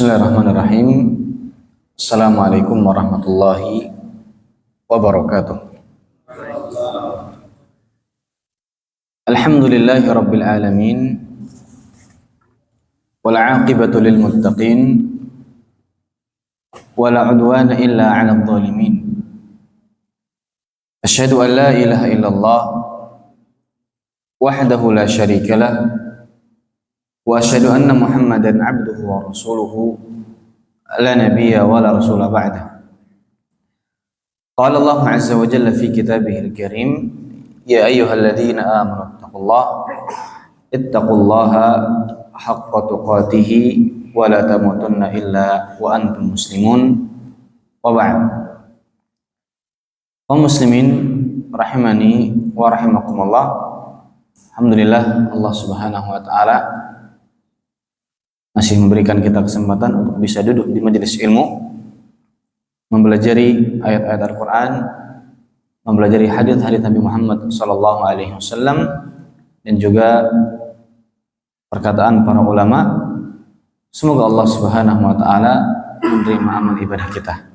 Bismillahirrahmanirrahim. Assalamualaikum warahmatullahi wabarakatuh. Alhamdulillahi rabbil alamin. Wal 'aqibatu lil muttaqin. Wala 'udwana illa 'alal zalimin. Asyhadu an la ilaha illallah wahdahu la syarika lah. Wa asyhadu anna Muhammadan 'abduhu wa rasuluhu la nabiyya wa la rasula ba'da. Qala Allah 'azza wa jalla fi kitabihil karim, ya ayyuhalladzina amanu ittaqullaha haqqa tuqatih wa la tamutunna illa wa antum muslimun wa ba'd. Kaum muslimin rahimani wa rahimakumullah. Alhamdulillah, Allah Subhanahu wa taala masih memberikan kita kesempatan untuk bisa duduk di majelis ilmu, mempelajari ayat-ayat Al-Quran, mempelajari hadits-hadits Nabi Muhammad SAW, dan juga perkataan para ulama. Semoga Allah Subhanahu wa taala menerima amal ibadah kita.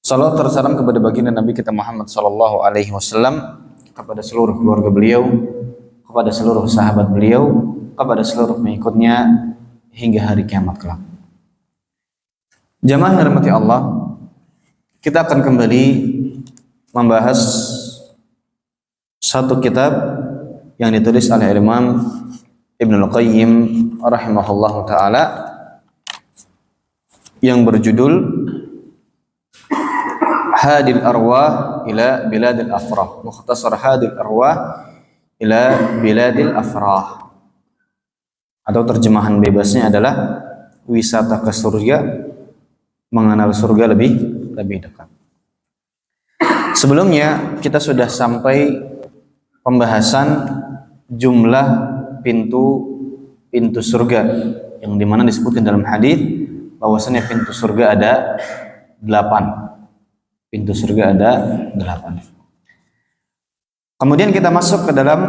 Salawat tersalam kepada baginda Nabi kita Muhammad SAW, kepada seluruh keluarga beliau, kepada seluruh sahabat beliau, kepada seluruh pengikutnya hingga hari kiamat kelak. Jamaah yang dirahmati Allah, kita akan kembali membahas satu kitab yang ditulis oleh Imam Ibnul Qayyim rahimahullahu taala yang berjudul Hadil Arwah ila Biladil Afrah. Mukhtasar Hadil Arwah ila Biladil Afrah, atau terjemahan bebasnya adalah wisata ke surga, mengenal surga lebih dekat. Sebelumnya kita sudah sampai pembahasan jumlah pintu surga, yang dimana disebutkan dalam hadis bahwasanya pintu surga ada 8. Pintu surga ada 8. Kemudian kita masuk ke dalam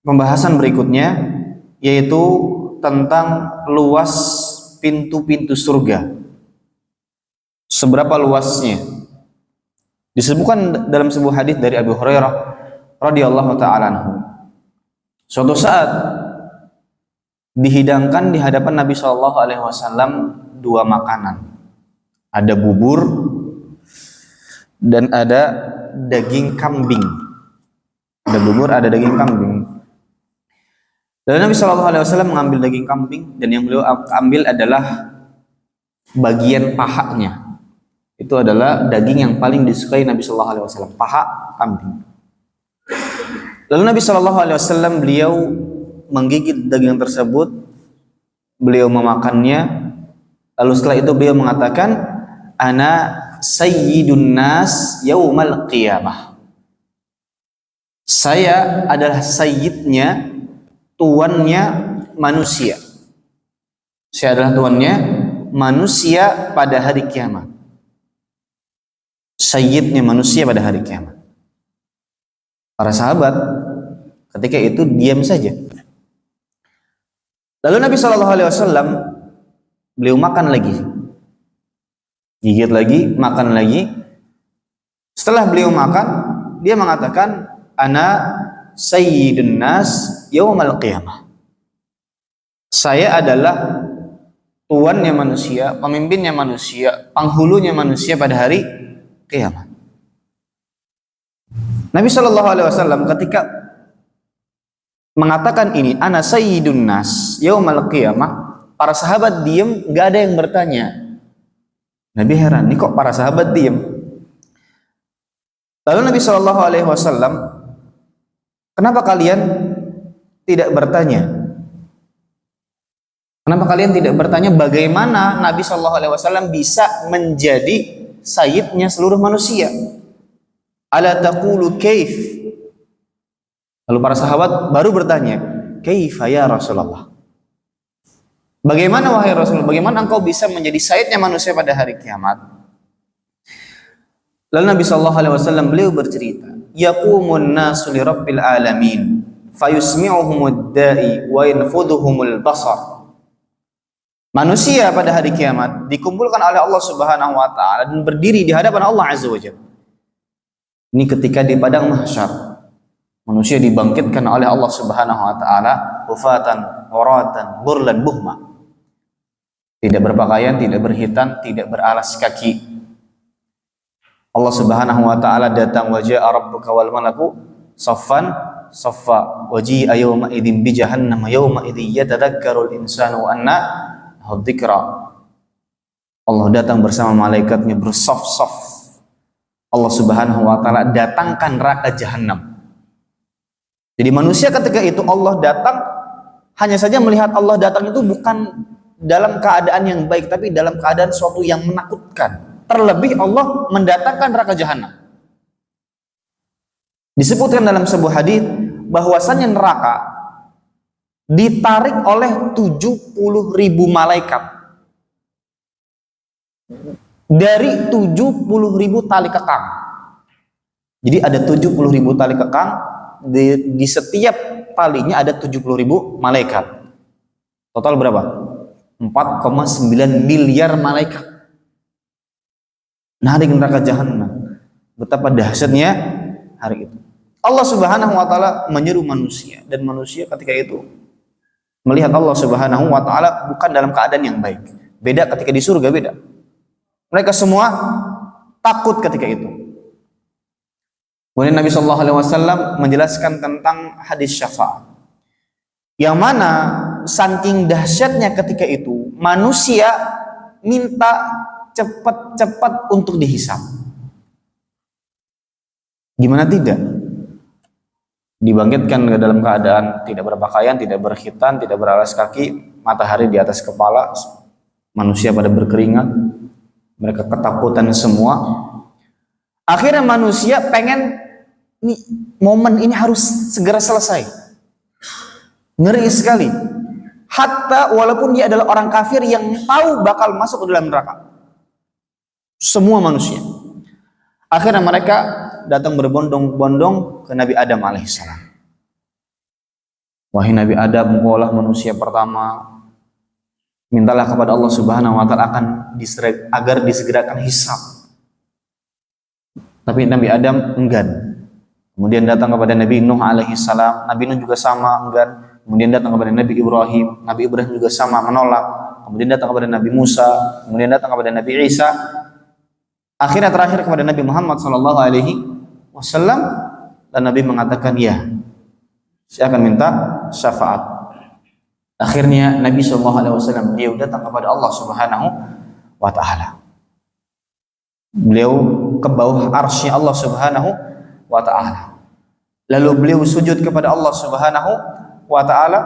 pembahasan berikutnya, yaitu tentang luas pintu-pintu surga. Seberapa luasnya? Disebutkan dalam sebuah hadis dari Abu Hurairah radhiyallahu taala anhu. Suatu saat dihidangkan di hadapan Nabi sallallahu alaihi wasallam 2 makanan. Ada bubur dan ada daging kambing. Ada bubur, ada daging kambing. Lalu Nabi SAW mengambil daging kambing, dan yang beliau ambil adalah bagian pahanya. Itu adalah daging yang paling disukai Nabi SAW, paha kambing. Lalu Nabi SAW beliau menggigit daging tersebut, beliau memakannya. Lalu setelah itu beliau mengatakan, Ana sayyidun nas yaumal qiyamah. Saya adalah sayyidnya, tuannya manusia. Saya adalah tuannya manusia pada hari kiamat. Sayyidnya manusia pada hari kiamat. Para sahabat ketika itu diam saja. Lalu Nabi SAW beliau makan lagi, gigit lagi, makan lagi. Setelah beliau makan, dia mengatakan, Ana sayyidun nas yaumal qiyamah. Saya adalah tuannya manusia, pemimpinnya manusia, penghulunya manusia pada hari kiamat. Nabi SAW ketika mengatakan ini, Ana sayyidun nas yaumal qiyamah, para sahabat diam, gak ada yang bertanya. Nabi heran, ini kok para sahabat diam? Lalu Nabi SAW, kenapa kalian tidak bertanya? Kenapa kalian tidak bertanya bagaimana Nabi SAW bisa menjadi sayyidnya seluruh manusia? Ala taqulu kaif? Lalu para sahabat baru bertanya, kaifa ya Rasulullah? Bagaimana wahai Rasul? Bagaimana engkau bisa menjadi sayyidnya manusia pada hari kiamat? Lalu Nabi SAW beliau bercerita, yaqumun nasu li rabbil alamin fayusmi'uhumud da'i wa yanfudhuhumul basar. Manusia pada hari kiamat dikumpulkan oleh Allah Subhanahu wa taala dan berdiri di hadapan Allah Azza wa Jalla. Ini ketika di padang mahsyar manusia dibangkitkan oleh Allah Subhanahu wa taala hufatan, uratan, burlan, buhma. Tidak berpakaian, tidak berhitan, tidak beralas kaki. Allah Subhanahu wa taala datang, wa jaa rabbuka wal malaku saffan saffa, waji'a yawma idzin bi jahannam yawma idzin yatadhakkarul insanu wa anna dzikra. Allah datang bersama malaikatnya bersaf-saf. Allah Subhanahu wa taala datangkan neraka jahanam. Jadi manusia ketika itu Allah datang, hanya saja melihat Allah datang itu bukan dalam keadaan yang baik, tapi dalam keadaan suatu yang menakutkan. Terlebih Allah mendatangkan neraka jahanam. Disebutkan dalam sebuah hadis bahwasanya neraka ditarik oleh 70.000 malaikat dari 70.000 tali kekang. Jadi ada 70.000 tali kekang, di setiap talinya ada 70.000 malaikat. Total berapa? 4,9 miliar malaikat. Narik neraka jahanam. Betapa dahsyatnya hari itu. Allah Subhanahu wa taala menyeru manusia, dan manusia ketika itu melihat Allah Subhanahu wa taala bukan dalam keadaan yang baik. Beda ketika di surga, beda. Mereka semua takut ketika itu. Kemudian Nabi sallallahu alaihi wasallam menjelaskan tentang hadis syafaat. Yang mana saking dahsyatnya ketika itu manusia minta cepat-cepat untuk dihisab. Gimana tidak? Dibangkitkan ke dalam keadaan tidak berpakaian, tidak berkhitan, tidak beralas kaki, matahari di atas kepala, manusia pada berkeringat, mereka ketakutan semua. Akhirnya manusia pengen nih, momen ini harus segera selesai. Ngeri sekali. Hatta walaupun dia adalah orang kafir yang tahu bakal masuk ke dalam neraka. Semua manusia. Akhirnya mereka datang berbondong-bondong ke Nabi Adam alaihissalam. Wahai Nabi Adam, engkaulah manusia pertama. Mintalah kepada Allah Subhanahu wa taala agar disegerakan hisab. Tapi Nabi Adam enggan. Kemudian datang kepada Nabi Nuh alaihissalam. Nabi Nuh juga sama, enggan. Kemudian datang kepada Nabi Ibrahim. Nabi Ibrahim juga sama, menolak. Kemudian datang kepada Nabi Musa. Kemudian datang kepada Nabi Isa. Akhirnya terakhir kepada Nabi Muhammad sallallahu alaihi wasallam, dan Nabi mengatakan, ya, saya akan minta syafaat. Akhirnya Nabi sallallahu alaihi wasallam beliau datang kepada Allah Subhanahu wa taala. Beliau ke bawah arsy Allah Subhanahu wa taala. Lalu beliau sujud kepada Allah Subhanahu wa taala,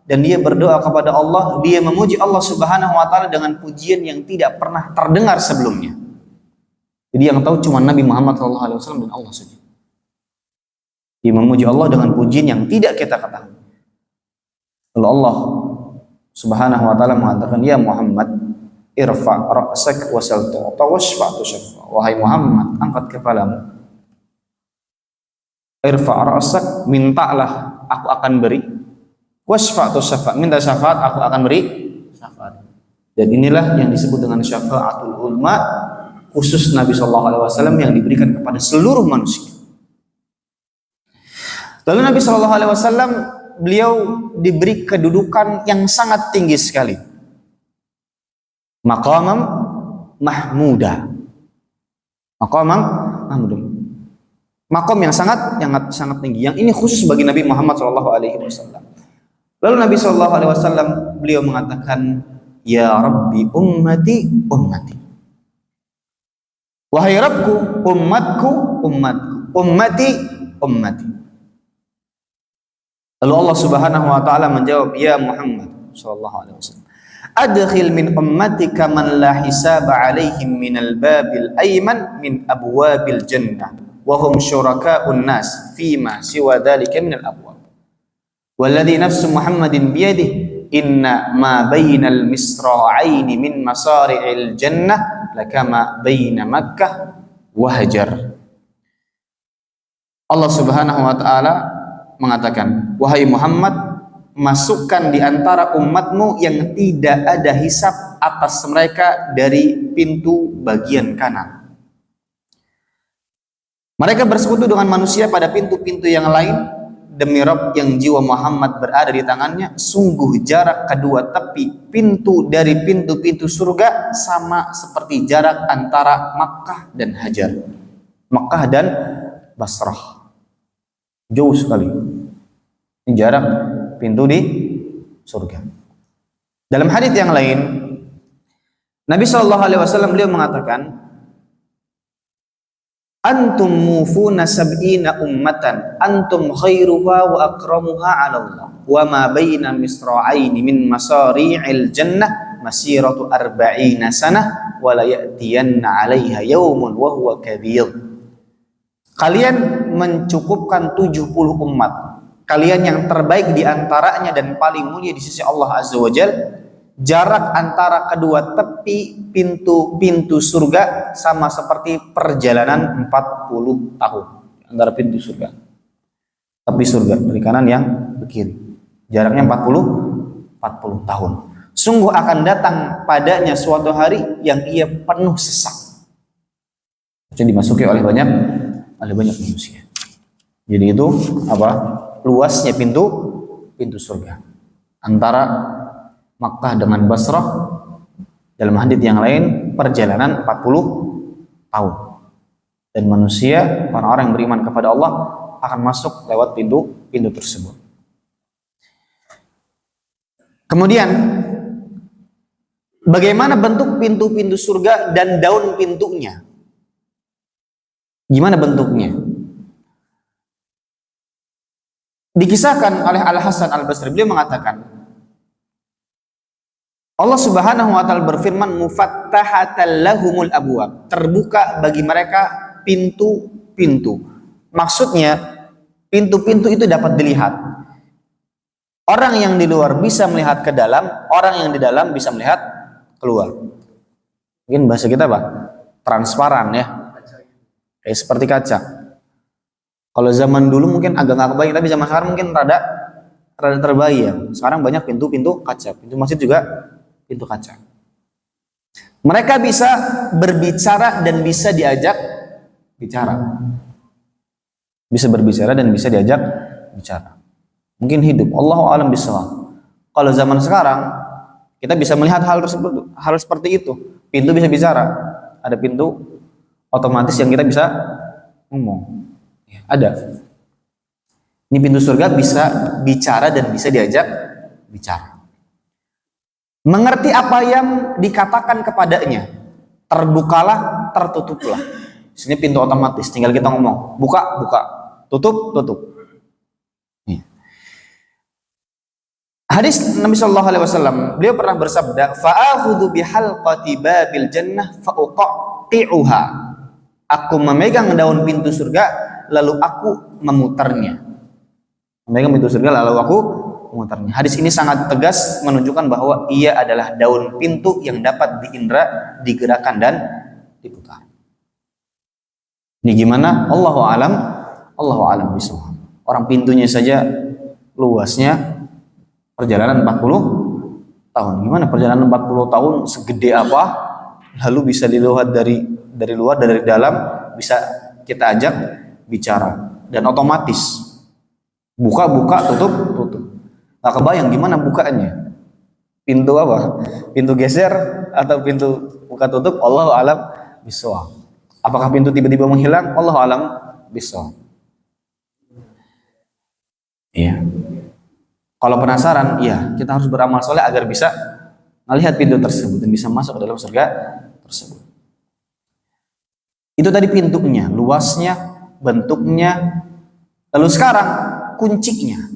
dan dia berdoa kepada Allah, dia memuji Allah Subhanahu wa taala dengan pujian yang tidak pernah terdengar sebelumnya. Jadi yang tahu cuma Nabi Muhammad SAW dan Allah saja. Dia memuji Allah dengan pujian yang tidak kita ketahui. Lalu Allah Subhanahu wa taala mengatakan, ya Muhammad, irfa ra'sak wasal tu'ta washfa' tushaffa. Wahai Muhammad, angkat kepalamu. Irfa ra'sak, mintalah, aku akan beri. Washfa' tushaffa, minta syafaat, aku akan beri syafaat. Dan inilah yang disebut dengan syafaatul ulama, khusus Nabi sallallahu alaihi wasallam yang diberikan kepada seluruh manusia. Lalu Nabi sallallahu alaihi wasallam beliau diberi kedudukan yang sangat tinggi sekali. Maqamam mahmuda. Maqamam mahmuda. Maqam yang sangat tinggi. Yang ini khusus bagi Nabi Muhammad sallallahu alaihi wasallam. Lalu Nabi sallallahu alaihi wasallam beliau mengatakan, ya Rabbi ummati ummati. Wahai Rabbku, umatku, umatku, ummati, ummati. Lalu Allah Subhanahu wa taala menjawab, ya Muhammad sallallahu alaihi wasallam, adkhil min ummatika man la hisaba alaihim min al-babil ayman min abwabil jannah wa hum syuraka'un nas fima siwa dhalika min al-abwab. Walladhi nafsu Muhammadin biyadihi inna ma bainal misra'aini min masari'il jannah lakama baina Makkah wa Hajar. Allah Subhanahu wa taala mengatakan, wahai Muhammad, masukkan di antara umatmu yang tidak ada hisab atas mereka dari pintu bagian kanan. Mereka bersekutu dengan manusia pada pintu-pintu yang lain. Demi Rabb yang jiwa Muhammad berada di tangannya, sungguh jarak kedua tepi pintu dari pintu-pintu surga sama seperti jarak antara Makkah dan Hajar. Makkah dan Basrah. Jauh sekali. Ini jarak pintu di surga. Dalam hadis yang lain, Nabi SAW beliau mengatakan, antum mufuna sab'ina ummatan antum khairuha wa akramuha 'ala Allah wa ma baina misra'aini min masari'il jannah masiratu arba'ina sanah wa la ya'tiyanna 'alaiha yaumun wa huwa kabir. Kalian mencukupkan 70 umat, kalian yang terbaik di antaranya dan paling mulia di sisi Allah Azza wa Jalla. Jarak antara kedua tepi pintu surga sama seperti perjalanan 40 tahun antara pintu surga. Tepi surga dari kanan yang ke kiri. Jaraknya 40 tahun. Sungguh akan datang padanya suatu hari yang ia penuh sesak. Jadi dimasuki oleh banyak manusia. Jadi itu apa? Luasnya pintu surga. Antara Makkah dengan Basrah, dalam hadits yang lain perjalanan 40 tahun. Dan manusia, orang-orang yang beriman kepada Allah akan masuk lewat pintu tersebut. Kemudian bagaimana bentuk pintu-pintu surga dan daun pintunya? Gimana bentuknya? Dikisahkan oleh Al-Hasan Al-Basri, beliau mengatakan, Allah Subhanahu wa taala berfirman, mufattahatan lahumul abwab, terbuka bagi mereka pintu-pintu. Maksudnya pintu-pintu itu dapat dilihat. Orang yang di luar bisa melihat ke dalam, orang yang di dalam bisa melihat keluar. Mungkin bahasa kita apa? Transparan ya. Kayak seperti kaca. Kalau zaman dulu mungkin agak nggak kebayang, tapi zaman sekarang mungkin rada terbayang. Sekarang banyak pintu-pintu kaca. Pintu masjid juga pintu kaca. Mereka bisa berbicara dan bisa diajak bicara. Bisa berbicara dan bisa diajak bicara. Mungkin hidup. Allahu a'lam bishawab. Kalau zaman sekarang kita bisa melihat hal tersebut, hal seperti itu. Pintu bisa bicara. Ada pintu otomatis yang kita bisa ngomong. Ya, ada. Ini pintu surga bisa bicara dan bisa diajak bicara. Mengerti apa yang dikatakan kepadanya. Terbukalah, tertutuplah. Sini pintu otomatis, tinggal kita ngomong. Buka, buka. Tutup, tutup. Hadis Nabi Shallallahu Alaihi Wasallam, beliau pernah bersabda, "Fa'akhudhu bihalqati babil jannah fa'uqati'uha." Aku memegang daun pintu surga, lalu aku memutarnya. Memegang pintu surga, lalu aku memutarnya. Hadis ini sangat tegas menunjukkan bahwa ia adalah daun pintu yang dapat diindra, digerakkan dan diputar. Ini gimana? Allahu a'lam bishawab. Orang pintunya saja luasnya perjalanan 40 tahun. Gimana perjalanan 40 tahun segede apa? Lalu bisa dilihat dari luar, dari dalam, bisa kita ajak bicara dan otomatis buka, tutup. Nah, kebayang gimana bukanya? Pintu apa? Pintu geser atau pintu buka tutup? Allahu a'lam bishawab. Apakah pintu tiba-tiba menghilang? Allahu a'lam bishawab. Iya. Kalau penasaran, ya kita harus beramal soleh agar bisa melihat pintu tersebut dan bisa masuk ke dalam surga tersebut. Itu tadi pintunya, luasnya, bentuknya. Lalu sekarang kuncinya.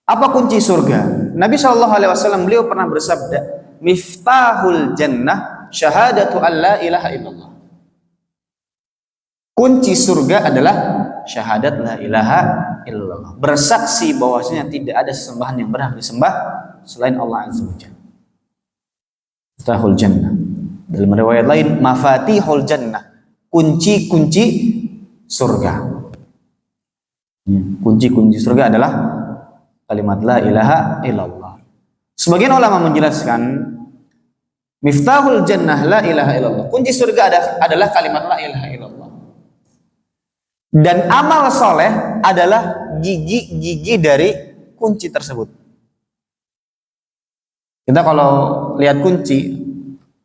Apa kunci surga? Nabi SAW beliau pernah bersabda, miftahul jannah syahadatu an la ilaha illallah. Kunci surga adalah syahadat la ilaha illallah. Bersaksi bahwasanya tidak ada sesembahan yang berhak disembah selain Allah Azza wa Jalla. Miftahul jannah. Dalam riwayat lain, mafatihul jannah. Kunci-kunci surga. Kunci-kunci surga adalah kalimat la ilaha illallah. Sebagian ulama menjelaskan miftahul jannah la ilaha illallah. Kunci surga adalah kalimat la ilaha illallah. Dan amal soleh adalah gigi-gigi dari kunci tersebut. Kita kalau lihat kunci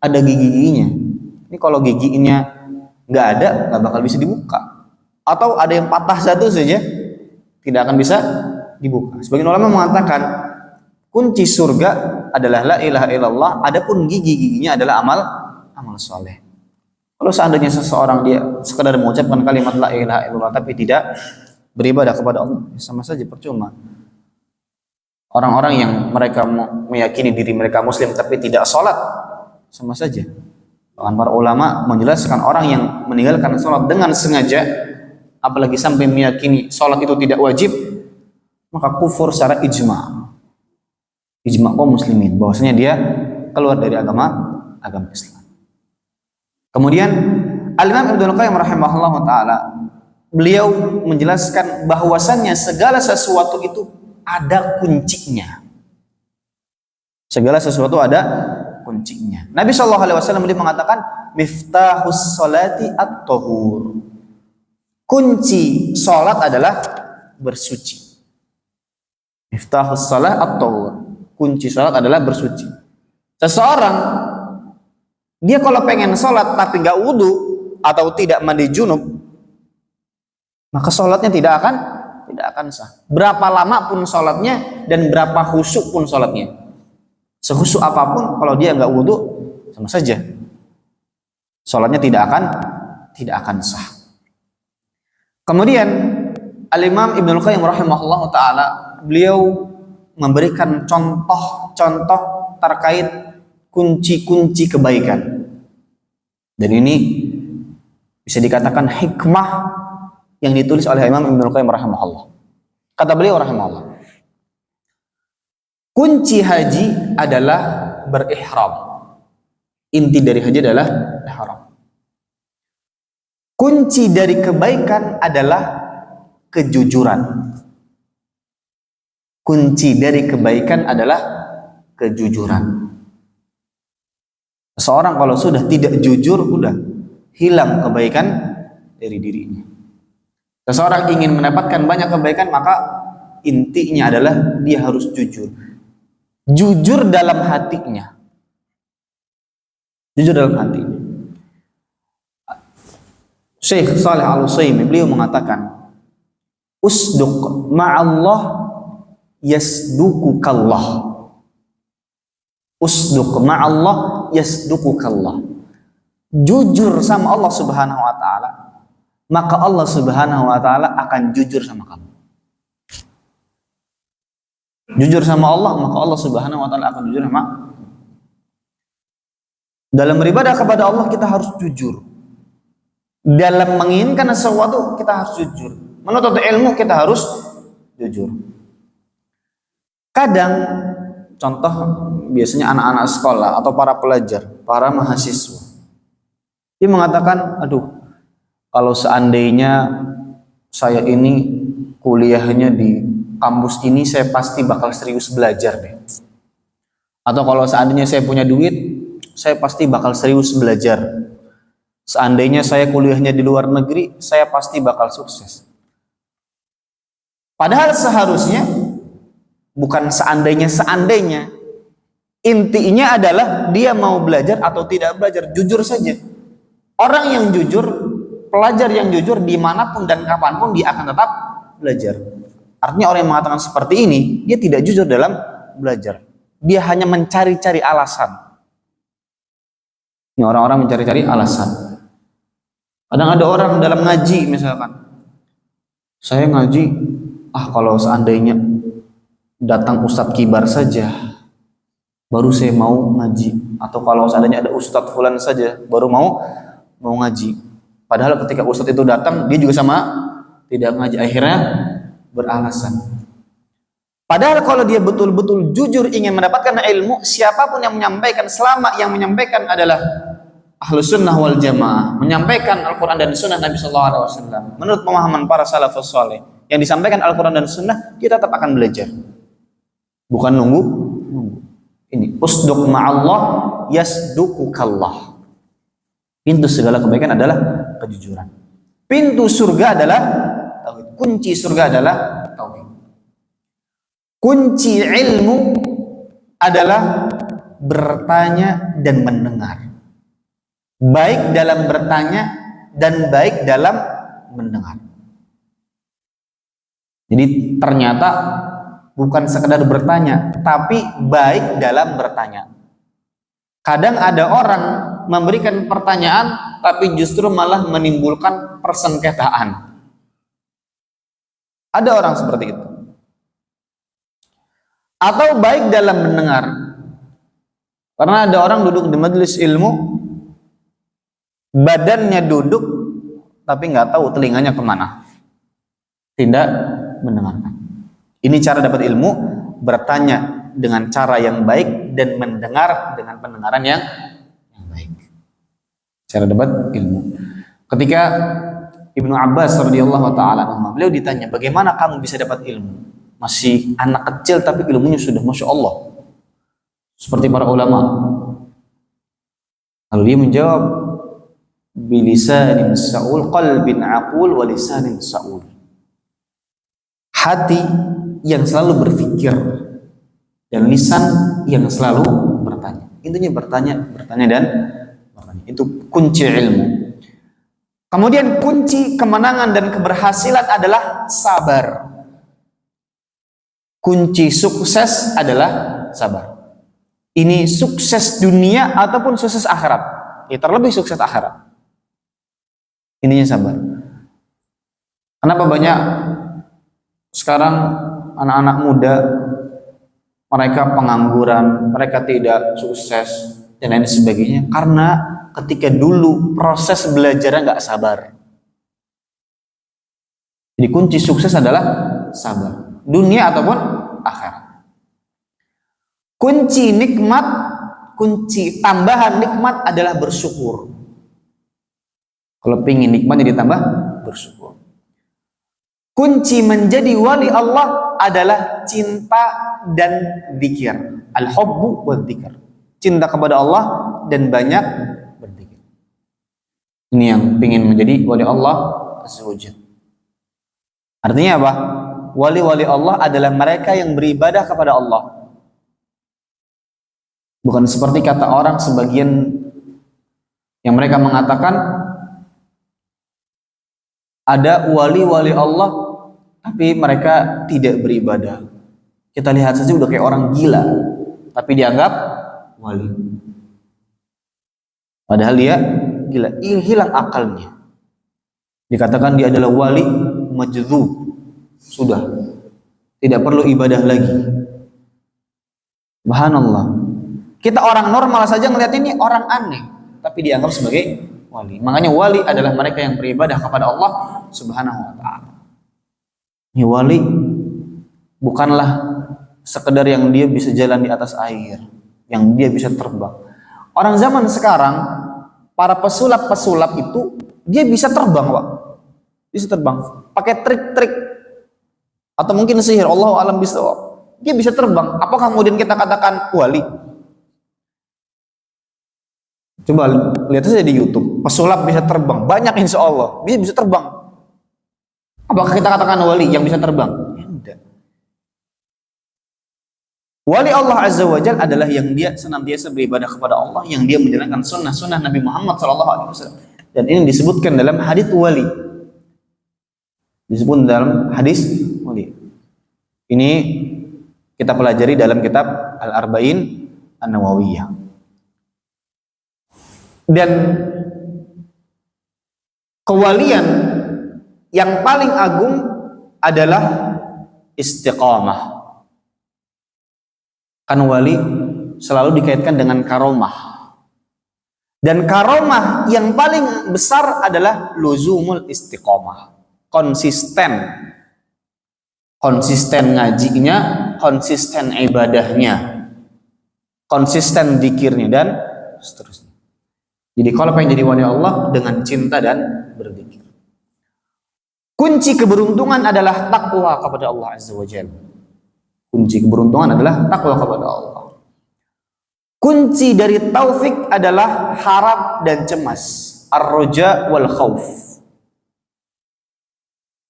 ada gigi-giginya. Ini kalau giginya nggak ada, nggak bakal bisa dibuka. Atau ada yang patah satu saja, tidak akan bisa dibuka. Sebagian ulama mengatakan kunci surga adalah la ilaha illallah, adapun gigi-giginya adalah amal soleh. Kalau seandainya seseorang dia sekadar mengucapkan kalimat la ilaha illallah tapi tidak beribadah kepada Allah, sama saja percuma. Orang-orang yang mereka meyakini diri mereka muslim tapi tidak sholat, sama saja. Bahkan para ulama menjelaskan orang yang meninggalkan sholat dengan sengaja, apalagi sampai meyakini sholat itu tidak wajib, maka kufur secara ijma' kaum muslimin, bahwasanya dia keluar dari agama Islam. Kemudian Al-Imam Ibnu Qayyim rahimahullah taala, beliau menjelaskan bahwasannya segala sesuatu itu ada kuncinya. Segala sesuatu ada kuncinya. Nabi SAW beliau mengatakan miftahus sholati at-tahur. Kunci salat adalah bersuci. Miftahus shalah at-tahur. Kunci salat adalah bersuci. Seseorang dia kalau pengen salat tapi nggak wudu atau tidak mandi junub, maka salatnya tidak akan sah. Berapa lama pun salatnya dan berapa khusyuk pun salatnya, sekhusyuk apapun, kalau dia nggak wudu sama saja salatnya tidak akan sah. Kemudian Al-Imam Ibnu Qayyim rahimahullah taala, beliau memberikan contoh-contoh terkait kunci-kunci kebaikan. Dan ini bisa dikatakan hikmah yang ditulis oleh Imam Ibnu Qayyim rahimahullah. Kata beliau rahimahullah, kunci haji adalah berihram. Inti dari haji adalah ihram. Kunci dari kebaikan adalah kejujuran. Kunci dari kebaikan adalah kejujuran. Seseorang kalau sudah tidak jujur, udah hilang kebaikan dari dirinya. Seseorang ingin mendapatkan banyak kebaikan, maka intinya adalah dia harus jujur. Jujur dalam hatinya. Jujur dalam hatinya. Syekh Shalih Al-Utsaimin beliau mengatakan, usduq ma'allah yasduqukallah. Usduq ma'allah yasduqukallah. Jujur sama Allah Subhanahu wa taala, maka Allah Subhanahu wa taala akan jujur sama kamu. Jujur sama Allah, maka Allah Subhanahu wa taala akan jujur sama. Dalam beribadah kepada Allah kita harus jujur. Dalam menginginkan sesuatu kita harus jujur. Menuntut ilmu kita harus jujur. Kadang contoh biasanya anak-anak sekolah atau para pelajar, para mahasiswa, dia mengatakan, aduh, kalau seandainya saya ini kuliahnya di kampus ini, saya pasti bakal serius belajar deh. Atau kalau seandainya saya punya duit, saya pasti bakal serius belajar. Seandainya saya kuliahnya di luar negeri, saya pasti bakal sukses. Padahal seharusnya bukan seandainya. Intinya adalah dia mau belajar atau tidak belajar, jujur saja. Orang yang jujur, pelajar yang jujur dimanapun dan kapanpun dia akan tetap belajar. Artinya orang yang mengatakan seperti ini, dia tidak jujur dalam belajar. Dia hanya mencari-cari alasan. Ini orang-orang mencari-cari alasan. Kadang ada orang dalam ngaji misalkan, saya ngaji, kalau seandainya datang Ustadz Kibar saja, baru saya mau ngaji. Atau kalau seandainya ada Ustadz Fulan saja, baru mau ngaji. Padahal ketika Ustadz itu datang, dia juga sama tidak ngaji. Akhirnya beralasan. Padahal kalau dia betul-betul jujur ingin mendapatkan ilmu, siapapun yang menyampaikan, selama yang menyampaikan adalah Ahlus Sunnah wal Jamaah, menyampaikan Al-Quran dan Sunnah Nabi SAW menurut pemahaman para salafus saleh, yang disampaikan Al-Quran dan Sunnah, dia tetap akan belajar. bukan nunggu. Ini usduq ma'allah yasduqukallah. Pintu segala kebaikan adalah kejujuran. Pintu surga adalah tauhid. Kunci surga adalah tauhid. Kunci ilmu adalah bertanya dan mendengar. Baik dalam bertanya dan baik dalam mendengar. Jadi ternyata bukan sekedar bertanya, tapi baik dalam bertanya. Kadang ada orang memberikan pertanyaan, tapi justru malah menimbulkan persengketaan. Ada orang seperti itu. Atau baik dalam mendengar. Karena ada orang duduk di majelis ilmu, badannya duduk, tapi nggak tahu telinganya kemana. Tidak mendengarkan. Ini cara dapat ilmu, bertanya dengan cara yang baik dan mendengar dengan pendengaran yang baik. Cara dapat ilmu. Ketika Ibnu Abbas radhiyallahu taala anhu, beliau ditanya, "Bagaimana kamu bisa dapat ilmu? Masih anak kecil tapi ilmunya sudah Masya Allah seperti para ulama." Lalu dia menjawab, "Bilisanin sa'ul, qalbin aqul, wa lisanin sa'ul." Hati yang selalu berpikir dan lisan yang selalu bertanya. Intinya bertanya dan bertanya. Itu kunci ilmu. Kemudian kunci kemenangan dan keberhasilan adalah sabar. Kunci sukses adalah sabar. Ini sukses dunia ataupun sukses akhirat. Ya, terlebih sukses akhirat. Ininya sabar. Kenapa banyak sekarang anak-anak muda mereka pengangguran, mereka tidak sukses dan lain sebagainya? Karena ketika dulu proses belajarnya nggak sabar. Jadi kunci sukses adalah sabar, dunia ataupun akhirat. Kunci nikmat, kunci tambahan nikmat adalah bersyukur. Kalau pingin nikmatnya ditambah, bersyukur. Kunci menjadi wali Allah adalah cinta dan zikir. Al-hubbu wa dzikr. Cinta kepada Allah dan banyak berzikir. Ini yang pingin menjadi wali Allah azza wajalla. Artinya apa? Wali-wali Allah adalah mereka yang beribadah kepada Allah. Bukan seperti kata orang sebagian yang mereka mengatakan ada wali-wali Allah tapi mereka tidak beribadah. Kita lihat saja udah kayak orang gila, tapi dianggap wali. Padahal dia gila, hilang akalnya. Dikatakan dia adalah wali majdzub. Sudah tidak perlu ibadah lagi. Subhanallah. Kita orang normal saja melihat ini orang aneh, tapi dianggap sebagai wali. Makanya wali adalah mereka yang beribadah kepada Allah Subhanahu wa taala. Ini wali bukanlah sekedar yang dia bisa jalan di atas air, yang dia bisa terbang. Orang zaman sekarang, para pesulap-pesulap itu dia bisa terbang, Pak. Bisa terbang pakai trik-trik atau mungkin sihir, Allahu a'lam bishawab. Dia bisa terbang. Apakah kemudian kita katakan wali? Coba lihat saja di YouTube, pesulap bisa terbang, banyak insya Allah, dia bisa terbang. Apakah kita katakan wali yang bisa terbang? Ya, tidak. Wali Allah Azza wa Jalla adalah yang dia senantiasa beribadah kepada Allah, yang dia menjalankan sunnah Nabi Muhammad SAW. Dan ini disebutkan dalam hadits wali. Disebut dalam hadis wali. Ini kita pelajari dalam kitab Al-Arba'in An-Nawawiyah. Dan kewalian yang paling agung adalah istiqamah. Kan wali selalu dikaitkan dengan karomah. Dan karomah yang paling besar adalah luzumul istiqamah. Konsisten. Konsisten ngajinya, konsisten ibadahnya, konsisten zikirnya dan seterusnya. Jadi kalau pengen jadi wali Allah dengan cinta dan berzikir. Kunci keberuntungan adalah takwa kepada Allah Azza wa Jalla. Kunci keberuntungan adalah takwa kepada Allah. Kunci dari taufik adalah harap dan cemas, ar-raja wal khauf.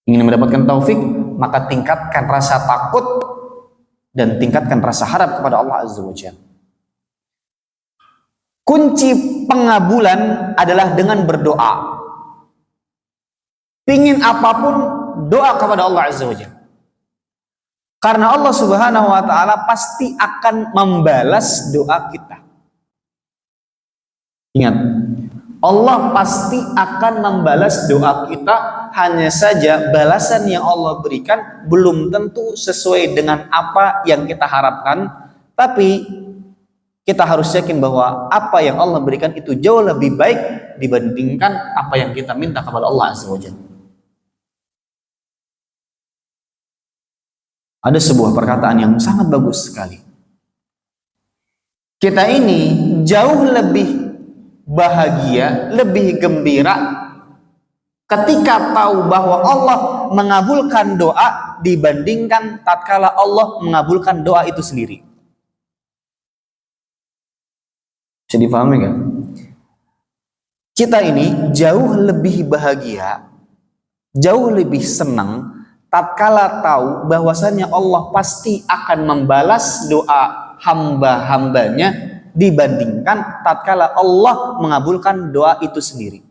Ingin mendapatkan taufik, maka tingkatkan rasa takut dan tingkatkan rasa harap kepada Allah Azza wa Jalla. Kunci pengabulan adalah dengan berdoa. Pingin apapun, doa kepada Allah Azza wa Jalla. Karena Allah Subhanahu wa taala pasti akan membalas doa kita. Ingat, Allah pasti akan membalas doa kita, hanya saja balasan yang Allah berikan belum tentu sesuai dengan apa yang kita harapkan, tapi kita harus yakin bahwa apa yang Allah berikan itu jauh lebih baik dibandingkan apa yang kita minta kepada Allah Azza wa Jalla. Ada sebuah perkataan yang sangat bagus sekali. Kita ini jauh lebih bahagia, lebih gembira ketika tahu bahwa Allah mengabulkan doa dibandingkan tatkala Allah mengabulkan doa itu sendiri. Bisa dipahami kan? Kita ini jauh lebih bahagia, jauh lebih senang tatkala tahu bahwasannya Allah pasti akan membalas doa hamba-hambanya dibandingkan tatkala Allah mengabulkan doa itu sendiri.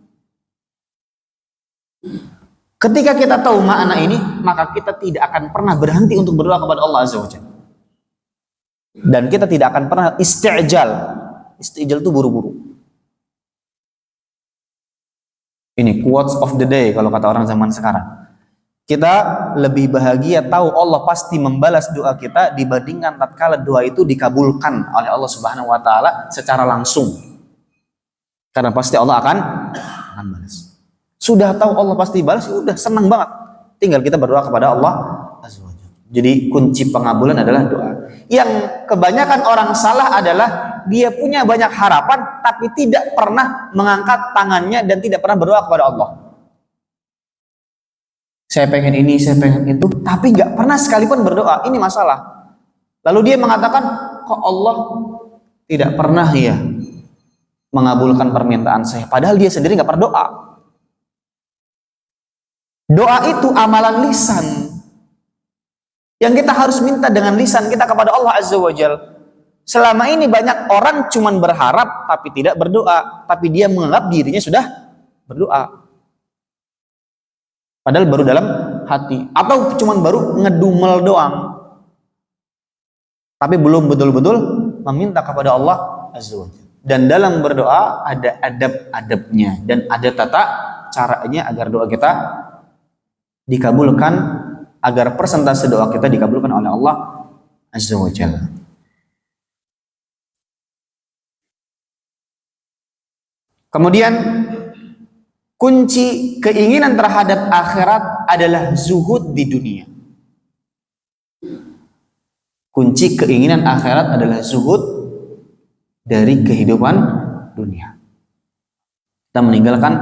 Ketika kita tahu makna ini, maka kita tidak akan pernah berhenti untuk berdoa kepada Allah Azza wa Jalla. Dan kita tidak akan pernah isti'jal. Isti'jal itu buru-buru. Ini quotes of the day kalau kata orang zaman sekarang. Kita lebih bahagia tahu Allah pasti membalas doa kita dibandingkan tatkala doa itu dikabulkan oleh Allah Subhanahu wa taala secara langsung. Karena pasti Allah akan balas. Sudah tahu Allah pasti balas, udah senang banget. Tinggal kita berdoa kepada Allah Azza wa Jalla. Jadi kunci pengabulan adalah doa. Yang kebanyakan orang salah adalah dia punya banyak harapan tapi tidak pernah mengangkat tangannya dan tidak pernah berdoa kepada Allah. Saya pengen ini, saya pengen itu, tapi nggak pernah sekalipun berdoa. Ini masalah. Lalu dia mengatakan, kok Allah tidak pernah ya mengabulkan permintaan saya. Padahal dia sendiri nggak berdoa. Doa itu amalan lisan. Yang kita harus minta dengan lisan kita kepada Allah Azza wa Jalla. Selama ini banyak orang cuman berharap tapi tidak berdoa. Tapi dia menganggap dirinya sudah berdoa. Padahal baru dalam hati, atau cuman baru ngedumel doang, tapi belum betul-betul meminta kepada Allah Azza wa Jalla. Dan dalam berdoa ada adab-adabnya dan ada tata caranya agar doa kita dikabulkan, agar persentase doa kita dikabulkan oleh Allah Azza wa Jalla. Kemudian kunci keinginan terhadap akhirat adalah zuhud di dunia. Kunci keinginan akhirat adalah zuhud dari kehidupan dunia. Kita meninggalkan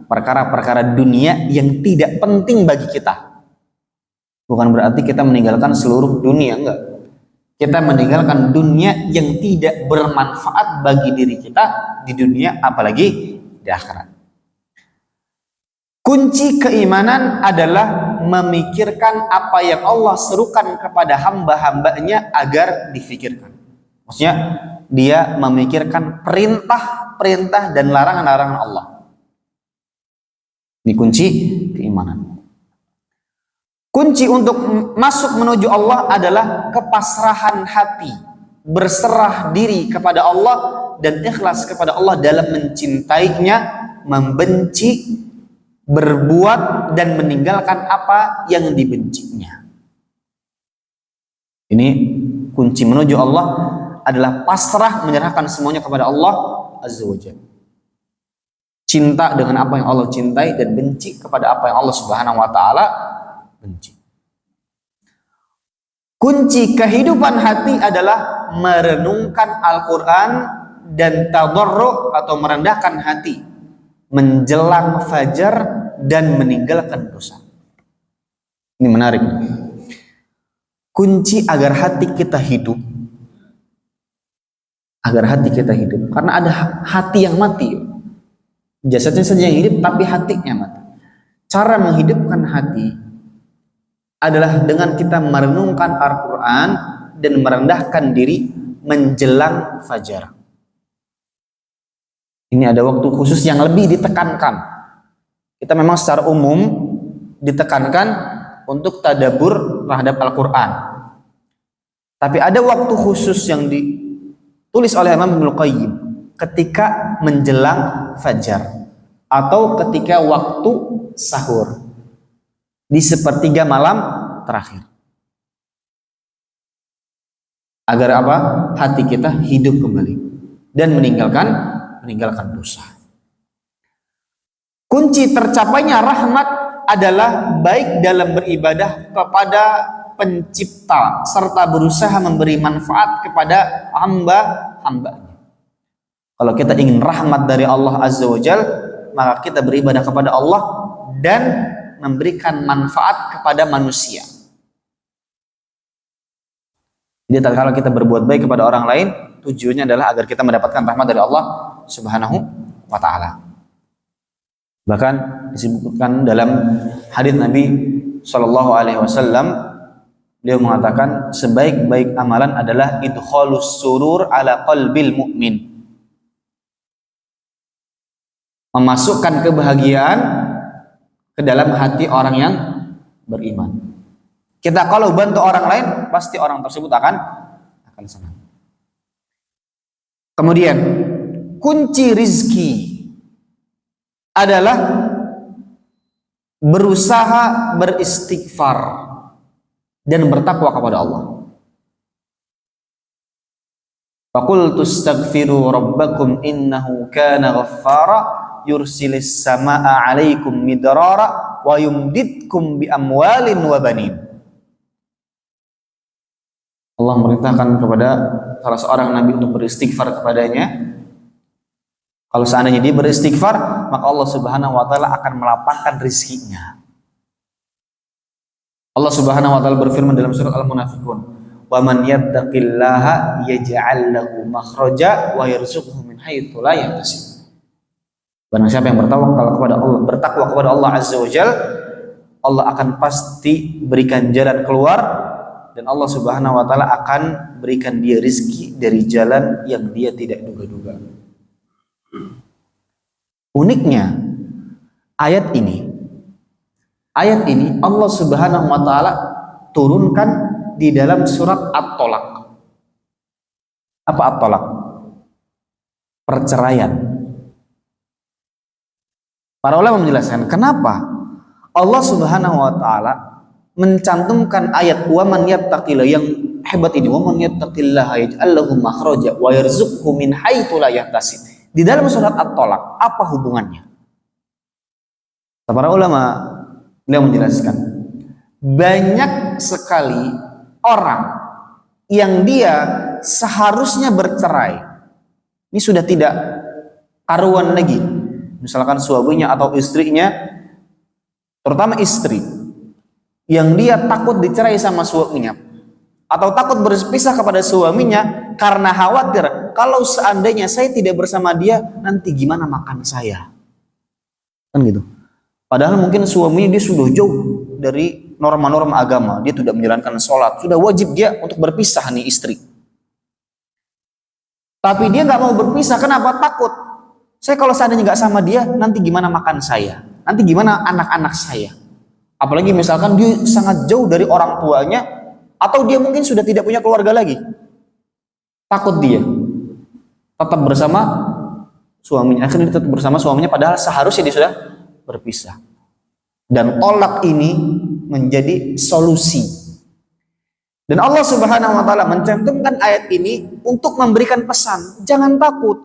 perkara-perkara dunia yang tidak penting bagi kita. Bukan berarti kita meninggalkan seluruh dunia, enggak. Kita meninggalkan dunia yang tidak bermanfaat bagi diri kita di dunia, apalagi di akhirat. Kunci keimanan adalah memikirkan apa yang Allah serukan kepada hamba-hambanya agar difikirkan. Maksudnya dia memikirkan perintah-perintah dan larangan-larangan Allah. Ini kunci keimanan. Kunci untuk masuk menuju Allah adalah kepasrahan hati, berserah diri kepada Allah dan ikhlas kepada Allah dalam mencintainya, membenci, berbuat dan meninggalkan apa yang dibencinya. Ini kunci menuju Allah adalah pasrah, menyerahkan semuanya kepada Allah Azza wa Jalla. Cinta dengan apa yang Allah cintai dan benci kepada apa yang Allah Subhanahu wa taala benci. Kunci kehidupan hati adalah merenungkan Al-Qur'an dan tadarru' atau merendahkan hati menjelang fajar dan meninggalkan dosa. Ini menarik. kunci agar hati kita hidup, karena ada hati yang mati, jasadnya saja yang hidup tapi hatinya mati. Cara menghidupkan hati adalah dengan kita merenungkan Al-Quran dan merendahkan diri menjelang fajar. Ini ada waktu khusus yang lebih ditekankan. Kita memang secara umum ditekankan untuk tadabbur terhadap Al-Quran, tapi ada waktu khusus yang ditulis oleh Imam Ibnu Qayyim ketika menjelang fajar atau ketika waktu sahur di sepertiga malam terakhir, agar apa? Hati kita hidup kembali dan meninggalkan dosa. Kunci tercapainya rahmat adalah baik dalam beribadah kepada pencipta serta berusaha memberi manfaat kepada hamba-hambanya. Kalau kita ingin rahmat dari Allah Azza wa Jal, maka kita beribadah kepada Allah dan memberikan manfaat kepada manusia. Jadi kalau kita berbuat baik kepada orang lain, tujuannya adalah agar kita mendapatkan rahmat dari Allah Subhanahu wa Ta'ala. Bahkan disebutkan dalam hadis Nabi Shallallahu Alaihi Wasallam, beliau mengatakan sebaik-baik amalan adalah idkhalus surur ala qalbil mu'min, memasukkan kebahagiaan ke dalam hati orang yang beriman. Kita kalau bantu orang lain, pasti orang tersebut akan senang. Kemudian kunci rizki adalah berusaha beristighfar dan bertakwa kepada Allah. Faqultu astaghfiru rabbakum innahu kana ghaffara yursilis samaa 'alaikum midrara wa yumdidkum bi amwalin wa banin. Allah merintahkan kepada salah seorang nabi untuk beristighfar kepadanya. Kalau seandainya dia beristighfar, maka Allah Subhanahu wa Ta'ala akan melapangkan rizkinya. Allah Subhanahu wa Ta'ala berfirman dalam surat Al-Munafiqun, "Wa man yattaqillaha yaj'al lahu makhraja wa yarzuqhu min haitsu la yahtasib." Barang siapa yang bertakwa kepada Allah Azza wa Jalla, Allah akan pasti berikan jalan keluar, dan Allah Subhanahu wa Ta'ala akan berikan dia rizki dari jalan yang dia tidak duga-duga. Uniknya ayat ini Allah Subhanahu wa Ta'ala turunkan di dalam surat At-Tolaq. Apa At-Tolaq? Perceraian. Para ulama menjelaskan kenapa Allah Subhanahu wa Ta'ala mencantumkan ayat wa man yattaqillah yang hebat ini, wa man yattaqillaha yaj'al lahu makhraja wa yarzuqhu min haitsu la yahtasib, di dalam surat At-Tolaq. Apa hubungannya? Para ulama beliau menjelaskan, banyak sekali orang yang dia seharusnya bercerai, ini sudah tidak karuan lagi, misalkan suaminya atau istrinya, terutama istri yang dia takut dicerai sama suaminya atau takut berpisah kepada suaminya karena khawatir kalau seandainya saya tidak bersama dia nanti gimana makan saya, kan gitu. Padahal mungkin suaminya dia sudah jauh dari norma-norma agama, dia tidak menjalankan sholat, sudah wajib dia untuk berpisah nih istri. Tapi dia nggak mau berpisah, kenapa? Takut. Saya kalau seandainya nggak sama dia, nanti gimana makan saya? Nanti gimana anak-anak saya? Apalagi misalkan dia sangat jauh dari orang tuanya, atau dia mungkin sudah tidak punya keluarga lagi. Takut dia tetap bersama suaminya, akhirnya dia tetap bersama suaminya, padahal seharusnya dia sudah berpisah. Dan tolak ini menjadi solusi. Dan Allah Subhanahu wa Ta'ala mencantumkan ayat ini untuk memberikan pesan, jangan takut.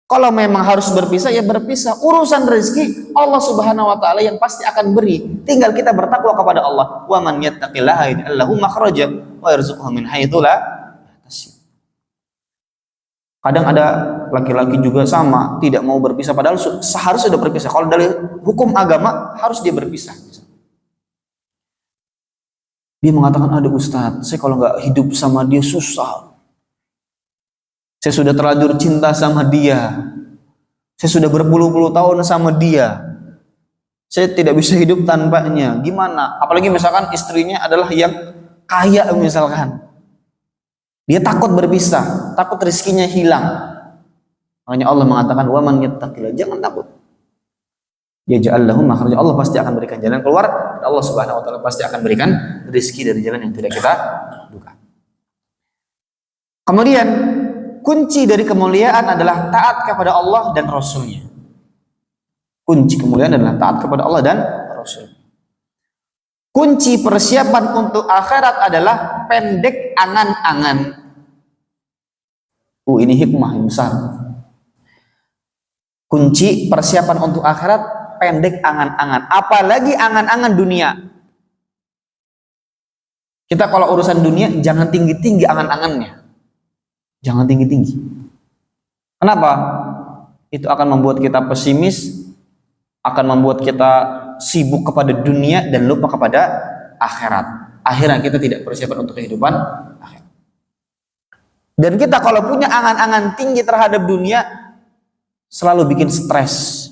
Kalau memang harus berpisah, ya berpisah. Urusan rezeki Allah Subhanahu wa Ta'ala yang pasti akan beri. Tinggal kita bertakwa kepada Allah. Wa man yattaqillaha yaj'al lahu makhraja wa yarzuqhu min haitsu la yahtasib. Kadang ada laki-laki juga sama, tidak mau berpisah padahal seharusnya sudah berpisah. Kalau dari hukum agama harus dia berpisah. Dia mengatakan, ada Ustadz, saya kalau nggak hidup sama dia susah. Saya sudah terlanjur cinta sama dia. Saya sudah berpuluh-puluh tahun sama dia. Saya tidak bisa hidup tanpanya. Gimana? Apalagi misalkan istrinya adalah yang kaya misalkan. Dia takut berpisah, takut rezekinya hilang. Makanya Allah mengatakan, "Wa man yattaqillah", jangan takut. Yaj'al lahu makhraja, Allah pasti akan berikan jalan keluar. Allah Subhanahu wa taala pasti akan berikan rezeki dari jalan yang tidak kita duga. Kemudian kunci dari kemuliaan adalah taat kepada Allah dan Rasulnya. Kunci kemuliaan adalah taat kepada Allah dan Rasul. Kunci persiapan untuk akhirat adalah pendek angan-angan. Ini hikmah yang besar. Kunci persiapan untuk akhirat pendek angan-angan, apalagi angan-angan dunia. Kita kalau urusan dunia jangan tinggi-tinggi angan-angannya. Jangan tinggi-tinggi. Kenapa? Itu akan membuat kita pesimis, akan membuat kita sibuk kepada dunia dan lupa kepada akhirat. Akhirnya kita tidak persiapan untuk kehidupan akhirat. Dan kita kalau punya angan-angan tinggi terhadap dunia, selalu bikin stres.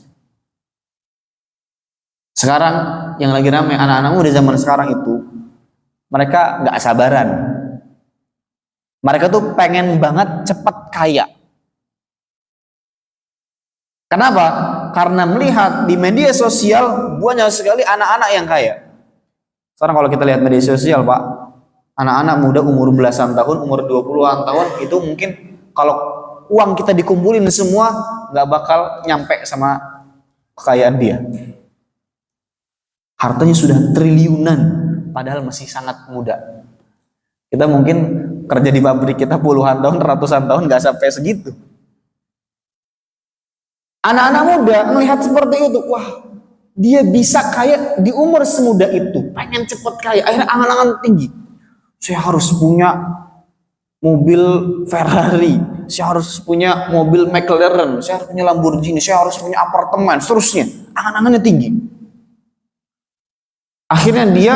Sekarang yang lagi ramai anak-anak muda zaman sekarang itu, mereka nggak sabaran. Mereka tuh pengen banget cepat kaya. Kenapa? Karena melihat di media sosial banyak sekali anak-anak yang kaya. Sekarang kalau kita lihat media sosial, Pak, anak-anak muda umur belasan tahun, umur 20-an tahun, itu mungkin kalau uang kita dikumpulin semua nggak bakal nyampe sama kekayaan dia. Hartanya sudah triliunan, padahal masih sangat muda. Kita mungkin kerja di pabrik kita puluhan tahun, ratusan tahun, nggak sampai segitu. Anak-anak muda melihat seperti itu, wah, dia bisa kaya di umur semuda itu, pengen cepet kaya, akhirnya angan-angan tinggi. Saya harus punya mobil Ferrari, saya harus punya mobil McLaren, saya harus punya Lamborghini, saya harus punya apartemen, seterusnya. Angan-angannya tinggi. Akhirnya dia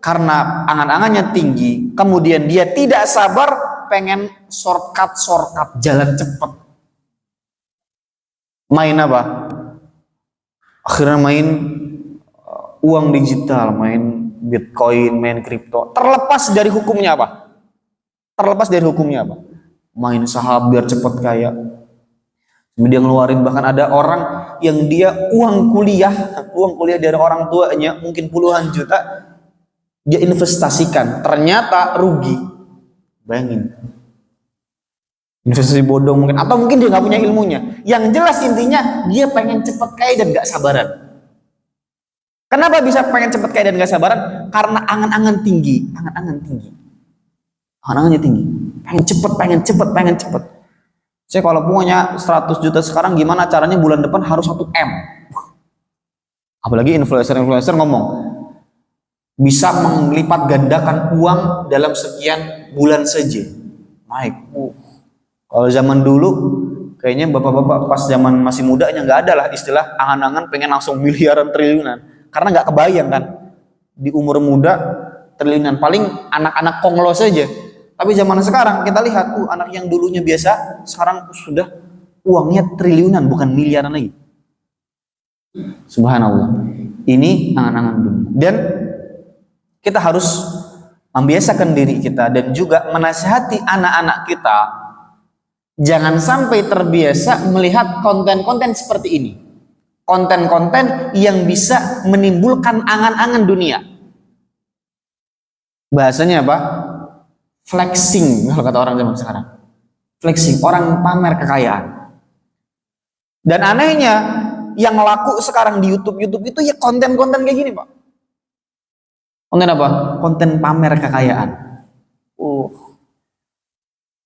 karena angan-angannya tinggi, kemudian dia tidak sabar pengen shortcut jalan cepat. Main apa? Akhirnya main uang digital, main Bitcoin, main kripto. Terlepas dari hukumnya apa? Terlepas dari hukumnya apa? Main saham biar cepat kaya. Kemudian ngeluarin, bahkan ada orang yang dia uang kuliah dari orang tuanya mungkin puluhan juta, dia investasikan, ternyata rugi. Bayangin, investasi bodong mungkin, atau mungkin dia nggak punya ilmunya. Yang jelas intinya dia pengen cepat kaya dan nggak sabaran. Kenapa bisa pengen cepat kaya dan nggak sabaran? Karena angan-angan tinggi, angannya tinggi, pengen cepet. Saya kalau punya 100 juta sekarang, gimana caranya bulan depan harus 1 M. Apalagi influencer ngomong, bisa melipat gandakan uang dalam sekian bulan saja. Naik. Kalau zaman dulu, kayaknya bapak-bapak pas zaman masih mudanya nggak ada lah istilah angan-angan pengen langsung miliaran triliunan. Karena nggak kebayang kan, di umur muda triliunan. Paling anak-anak konglo saja. Tapi zaman sekarang kita lihat, anak yang dulunya biasa, sekarang sudah uangnya triliunan, bukan miliaran lagi. Subhanallah. Ini angan-angan dunia. Dan kita harus membiasakan diri kita dan juga menasihati anak-anak kita, jangan sampai terbiasa melihat konten-konten seperti ini. Konten-konten yang bisa menimbulkan angan-angan dunia. Bahasanya apa? Flexing, kalau kata orang zaman sekarang. Flexing, orang pamer kekayaan. Dan anehnya, yang laku sekarang di YouTube itu ya konten-konten kayak gini, Pak. Konten apa? Konten pamer kekayaan.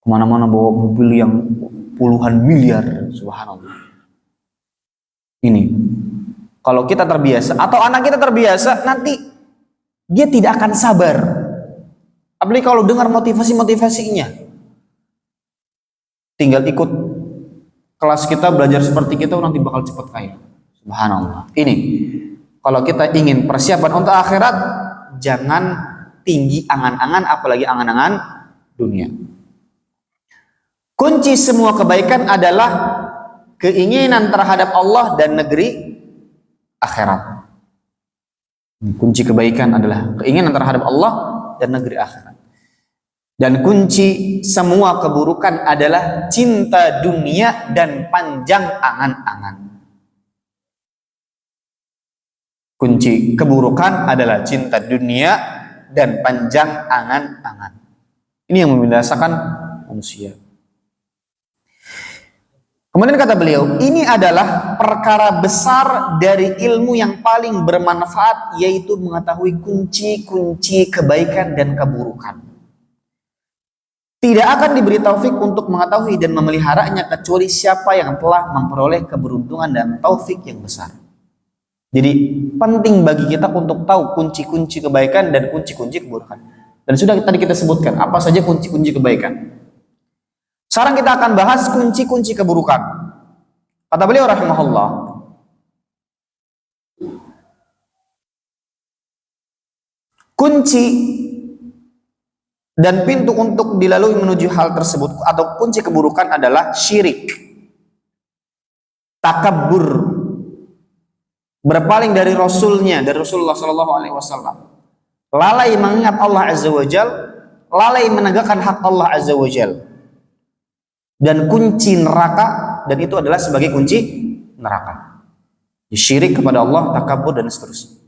Kemana-mana bawa mobil yang puluhan miliar, subhanallah. Ini, kalau kita terbiasa, atau anak kita terbiasa, nanti dia tidak akan sabar. Apalagi kalau dengar motivasinya, tinggal ikut kelas kita, belajar seperti kita, nanti bakal cepat kaya. Subhanallah. Ini, kalau kita ingin persiapan untuk akhirat, jangan tinggi angan-angan, apalagi angan-angan dunia. Kunci semua kebaikan adalah keinginan terhadap Allah dan negeri akhirat. Kunci kebaikan adalah keinginan terhadap Allah dan negeri akhirat. Dan kunci semua keburukan adalah cinta dunia dan panjang angan-angan. Kunci keburukan adalah cinta dunia dan panjang angan-angan. Ini yang membinasakan manusia. Kemudian kata beliau, ini adalah perkara besar dari ilmu yang paling bermanfaat, yaitu mengetahui kunci-kunci kebaikan dan keburukan. Tidak akan diberi taufik untuk mengetahui dan memeliharanya kecuali siapa yang telah memperoleh keberuntungan dan taufik yang besar. Jadi penting bagi kita untuk tahu kunci-kunci kebaikan dan kunci-kunci keburukan. Dan sudah tadi kita sebutkan apa saja kunci-kunci kebaikan. Sekarang kita akan bahas kunci-kunci keburukan. Kata beliau rahimahullah, kunci dan pintu untuk dilalui menuju hal tersebut atau kunci keburukan adalah syirik, takabur, berpaling dari Rasulnya, dari Rasulullah Shallallahu Alaihi Wasallam, lalai mengingat Allah Azza Wajal, lalai menegakkan hak Allah Azza Wajal, dan kunci neraka, dan itu adalah sebagai kunci neraka. Syirik kepada Allah, takabur, dan seterusnya.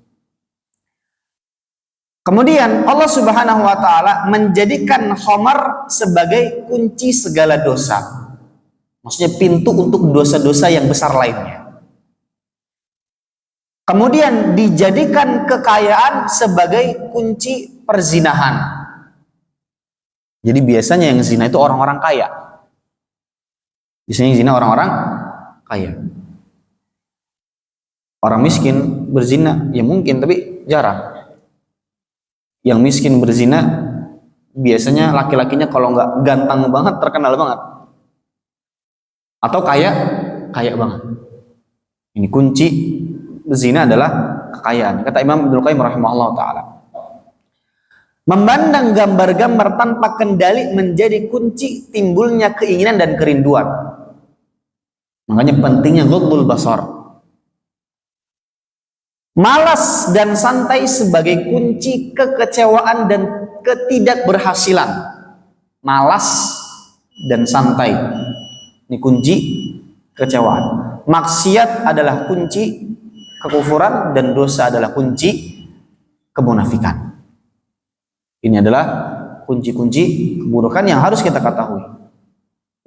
Kemudian Allah Subhanahu wa taala menjadikan khamar sebagai kunci segala dosa. Maksudnya pintu untuk dosa-dosa yang besar lainnya. Kemudian dijadikan kekayaan sebagai kunci perzinahan. Jadi biasanya yang zina itu orang-orang kaya. Biasanya zina orang-orang kaya. Orang miskin berzina ya mungkin, tapi jarang. Yang miskin berzina biasanya laki-lakinya kalau nggak ganteng banget, terkenal banget, atau kaya banget. Ini kunci berzina adalah kekayaan. Kata Imam Ibnu Qayyim rahimahullah taala, memandang gambar-gambar tanpa kendali menjadi kunci timbulnya keinginan dan kerinduan. Makanya pentingnya ghaddul basar. Malas dan santai sebagai kunci kekecewaan dan ketidakberhasilan. Malas dan santai, ini kunci kekecewaan. Maksiat adalah kunci kekufuran dan dosa adalah kunci kemunafikan. Ini adalah kunci-kunci keburukan yang harus kita ketahui.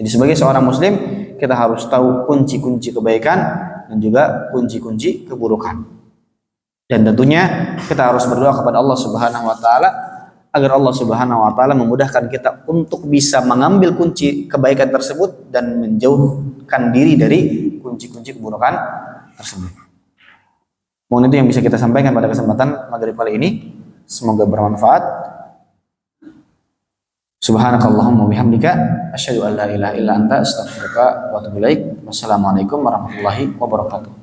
Jadi sebagai seorang muslim, kita harus tahu kunci-kunci kebaikan dan juga kunci-kunci keburukan. Dan tentunya kita harus berdoa kepada Allah Subhanahu wa taala agar Allah Subhanahu wa taala memudahkan kita untuk bisa mengambil kunci kebaikan tersebut dan menjauhkan diri dari kunci-kunci keburukan tersebut. Mungkin itu yang bisa kita sampaikan pada kesempatan maghrib kali ini. Semoga bermanfaat. Subhanakallahumma wabihamdika asyhadu an la ilaha illa anta astaghfiruka wa atubu ilaik. Wassalamualaikum warahmatullahi wabarakatuh.